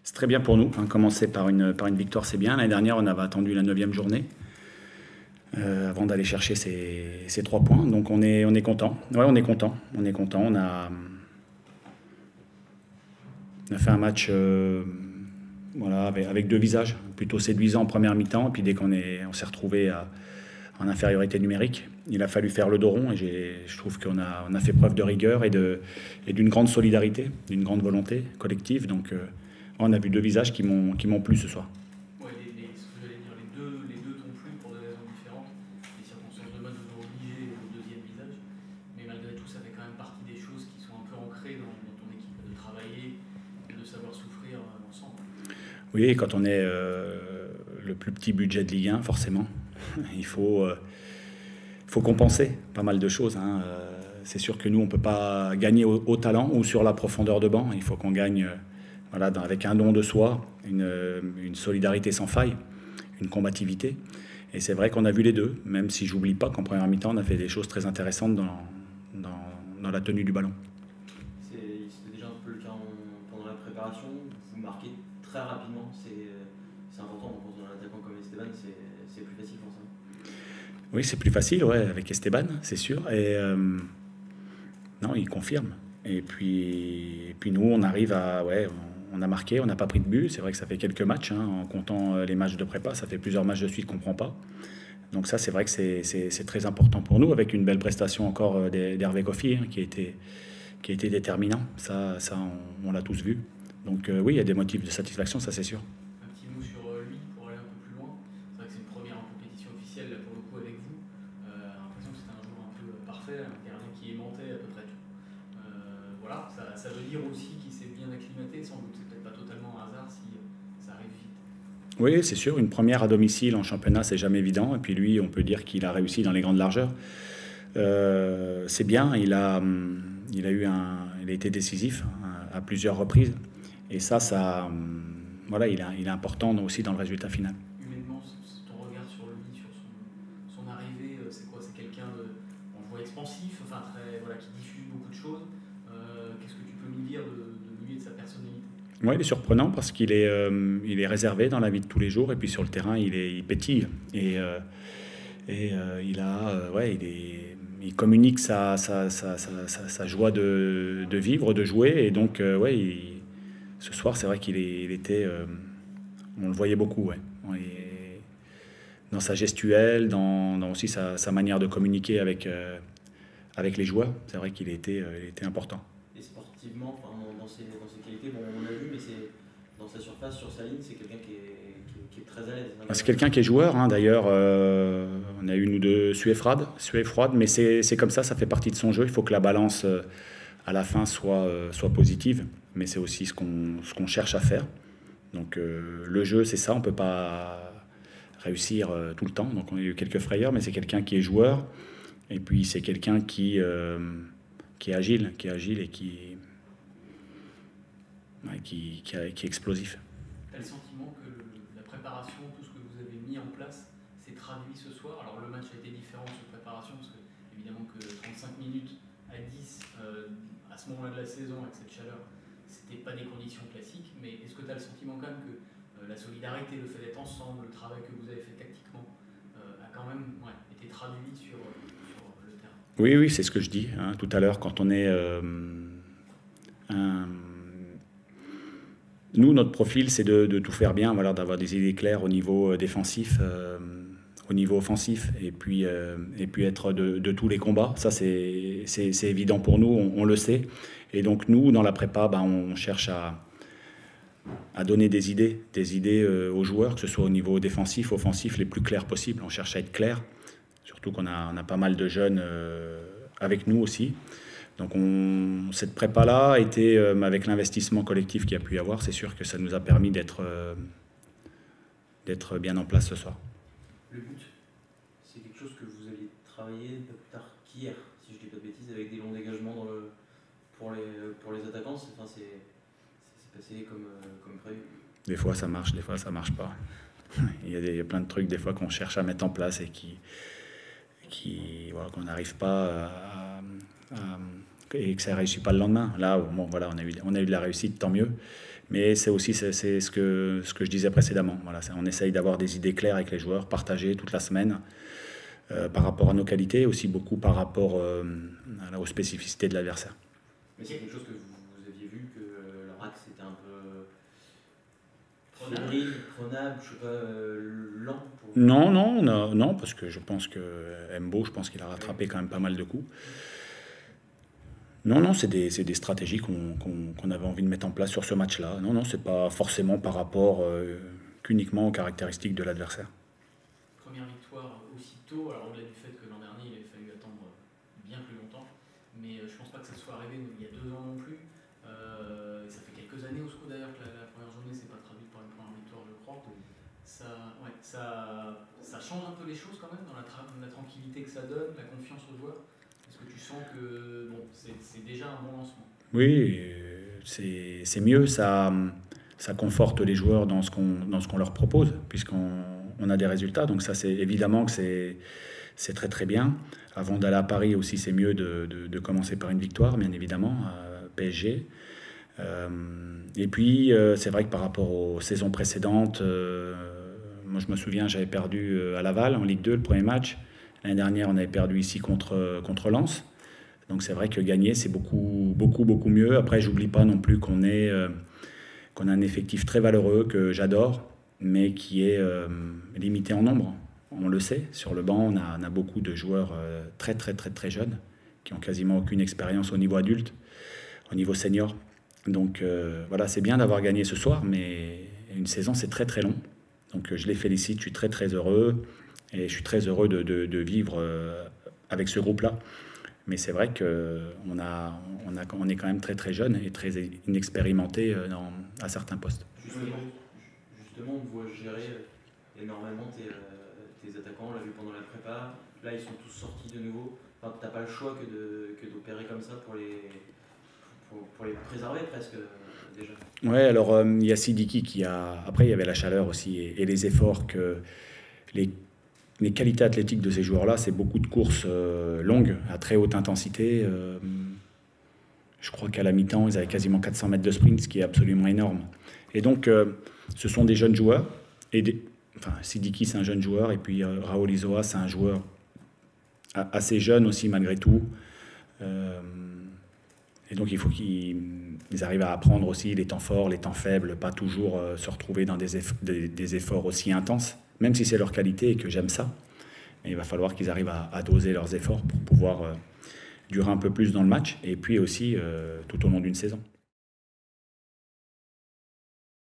c'est très bien pour nous. Hein. Commencer par une victoire, c'est bien. L'année dernière, on avait attendu la 9e journée avant d'aller chercher ces 3 points. Donc on est content. Ouais, on est content. On est content. On a fait un match voilà, avec 2 visages, plutôt séduisant en première mi-temps. Et puis dès on s'est retrouvé en infériorité numérique, il a fallu faire le dos rond. Et je trouve on a fait preuve de rigueur et d'une grande solidarité, d'une grande volonté collective. Donc on a vu 2 visages qui m'ont plu ce soir. Ouais, ce que j'allais dire, les deux t'ont plu pour des raisons différentes. Les circonstances de match vous ont obligé au deuxième visage. Mais malgré tout, ça fait quand même partie des choses qui sont un peu ancrées dans ton équipe, de travailler, de savoir souffrir ensemble. Oui, quand on est le plus petit budget de Ligue 1, forcément, il faut compenser pas mal de choses. Hein. C'est sûr que nous, on ne peut pas gagner au talent ou sur la profondeur de banc. Il faut qu'on gagne voilà, avec un don de soi, une solidarité sans faille, une combativité. Et c'est vrai qu'on a vu les deux, même si j'oublie pas qu'en première mi-temps, on a fait des choses très intéressantes dans la tenue du ballon. C'était déjà un peu le cas pendant la préparation. Vous marquez très rapidement. C'est important. On pense dans un attaquant comme Esteban, c'est plus facile pour ça. Oui, c'est plus facile, ouais, avec Esteban, c'est sûr. Et non, il confirme. Et puis nous, on arrive à... Ouais, on a marqué, on n'a pas pris de but. C'est vrai que ça fait quelques matchs, hein, en comptant les matchs de prépa. Ça fait plusieurs matchs de suite qu'on ne prend pas. Donc ça, c'est vrai que c'est très important pour nous, avec une belle prestation encore d'Hervé Koffi, hein, qui a été déterminant. Ça on l'a tous vu. Donc oui, il y a des motifs de satisfaction, ça c'est sûr. Un petit mot sur lui pour aller un peu plus loin. C'est vrai que c'est une première en compétition officielle, là, pour le coup, avec vous. L'impression que c'était un joueur un peu parfait, un gardien qui aimantait à peu près tout. Voilà, ça veut dire aussi qu'il s'est bien acclimaté, sans doute. C'est peut-être pas totalement un hasard si ça arrive vite. Oui, c'est sûr, une première à domicile en championnat, c'est jamais évident. Et puis lui, on peut dire qu'il a réussi dans les grandes largeurs. C'est bien, il a été décisif, hein, à plusieurs reprises. Et voilà, il est important aussi dans le résultat final. Humainement, ton regard sur lui, sur son arrivée, c'est quoi? C'est quelqu'un on le voit expansif, enfin voilà, qui diffuse beaucoup de choses. Qu'est-ce que tu peux nous dire de lui et de sa personnalité? Ouais, il est surprenant parce qu'il il est réservé dans la vie de tous les jours et puis sur le terrain, il pétille. Il communique sa joie de vivre, de jouer. Et donc, ce soir, c'est vrai qu'il était. On le voyait beaucoup, ouais. Dans sa gestuelle, dans aussi sa manière de communiquer avec les joueurs. C'est vrai qu'il était important. Et sportivement, enfin, dans ses qualités, bon, on l'a vu, mais c'est dans sa surface, sur sa ligne, c'est quelqu'un qui est très à l'aise. C'est quelqu'un qui est joueur, hein, d'ailleurs. On a eu une ou deux suées froides, mais c'est comme ça fait partie de son jeu. Il faut que la balance à la fin soit positive, mais c'est aussi ce qu'on cherche à faire. Donc le jeu, c'est ça, on ne peut pas réussir tout le temps. Donc on a eu quelques frayeurs, mais c'est quelqu'un qui est joueur, et puis c'est quelqu'un qui est agile et qui est explosif. Tu as le sentiment que la préparation, tout ce que vous avez mis en place, s'est traduit ce soir? Alors le match a été différent sur préparation, parce que évidemment que 35 minutes à 10, à ce moment-là de la saison, avec cette chaleur, c'était pas des conditions classiques, mais est-ce que tu as le sentiment quand même que la solidarité, le fait d'être ensemble, le travail que vous avez fait tactiquement, a quand même été traduit sur le terrain? Oui, c'est ce que je dis, hein, tout à l'heure, quand on est... Nous, notre profil, c'est de tout faire bien, voilà, d'avoir des idées claires au niveau défensif, au niveau offensif, et puis être de tous les combats. Ça, c'est évident pour nous, on le sait. Et donc nous, dans la prépa, on cherche à donner des idées aux joueurs, que ce soit au niveau défensif, offensif, les plus clairs possibles. On cherche à être clair, surtout qu'on a pas mal de jeunes avec nous aussi. Donc cette prépa-là a été, avec l'investissement collectif qu'il y a pu y avoir, c'est sûr que ça nous a permis d'être bien en place ce soir. Le but, c'est quelque chose que vous aviez travaillé un peu plus tard qu'hier, si je ne dis pas de bêtises, avec des longs dégagements pour les attaquants. C'est passé comme prévu. Des fois ça marche, des fois ça marche pas. Il y a plein de trucs des fois qu'on cherche à mettre en place et qu'on n'arrive pas et que ça ne réussit pas le lendemain. Là, bon, voilà, on a eu de la réussite, tant mieux. Mais c'est aussi ce que je disais précédemment. Voilà, on essaye d'avoir des idées claires avec les joueurs, partagées toute la semaine, par rapport à nos qualités, aussi beaucoup par rapport aux spécificités de l'adversaire. Mais c'est quelque chose que vous aviez vu, que leur axe était un peu prenable, je sais pas, lent pour... Non, parce que je pense que Mbo, je pense qu'il a rattrapé quand même pas mal de coups. Non, c'est des stratégies qu'on avait envie de mettre en place sur ce match-là. Non, c'est pas forcément par rapport qu'uniquement aux caractéristiques de l'adversaire. Première victoire aussitôt, alors au-delà du fait que l'an dernier, il a fallu attendre bien plus longtemps, mais je pense pas que ça soit arrivé il y a 2 ans non plus. Et ça fait quelques années au SCO d'ailleurs que la première journée s'est pas traduite par une première victoire, je crois. Ça change un peu les choses quand même dans la tranquillité que ça donne, la confiance aux joueurs. Est-ce que tu sens que bon, c'est déjà un bon lancement? Oui, c'est mieux, ça conforte les joueurs dans ce qu'on leur propose, puisqu'on a des résultats. Donc ça, c'est évidemment que c'est très très bien. Avant d'aller à Paris aussi, c'est mieux de commencer par une victoire, bien évidemment, à PSG. Et puis, c'est vrai que par rapport aux saisons précédentes, moi je me souviens, j'avais perdu à Laval en Ligue 2 le premier match. L'année dernière, on avait perdu ici contre Lens. Donc c'est vrai que gagner, c'est beaucoup mieux. Après, j'oublie pas non plus qu'on a un effectif très valeureux, que j'adore, mais qui est limité en nombre. On le sait, sur le banc, on a beaucoup de joueurs très jeunes, qui ont quasiment aucune expérience au niveau adulte, au niveau senior. Donc voilà, c'est bien d'avoir gagné ce soir, mais une saison, c'est très long. Donc je les félicite, je suis très heureux. Et je suis très heureux de vivre avec ce groupe-là. Mais c'est vrai qu'on est quand même très jeune et très inexpérimenté à certains postes. Justement, on voit gérer énormément tes attaquants. On l'a vu pendant la prépa. Là, ils sont tous sortis de nouveau. Enfin, tu n'as pas le choix que d'opérer comme ça pour les préserver presque déjà. Ouais, alors il y a Sidiki qui a... Après, il y avait la chaleur aussi et les efforts que... Les qualités athlétiques de ces joueurs-là, c'est beaucoup de courses longues, à très haute intensité. Je crois qu'à la mi-temps, ils avaient quasiment 400 mètres de sprint, ce qui est absolument énorme. Et donc, ce sont des jeunes joueurs. Sidiki, c'est un jeune joueur. Et puis, Raoul Isoa, c'est un joueur assez jeune aussi, malgré tout. Et donc, il faut qu'ils arrivent à apprendre aussi les temps forts, les temps faibles, pas toujours se retrouver dans des efforts aussi intenses, même si c'est leur qualité et que j'aime ça. Mais il va falloir qu'ils arrivent à doser leurs efforts pour pouvoir durer un peu plus dans le match, et puis aussi tout au long d'une saison.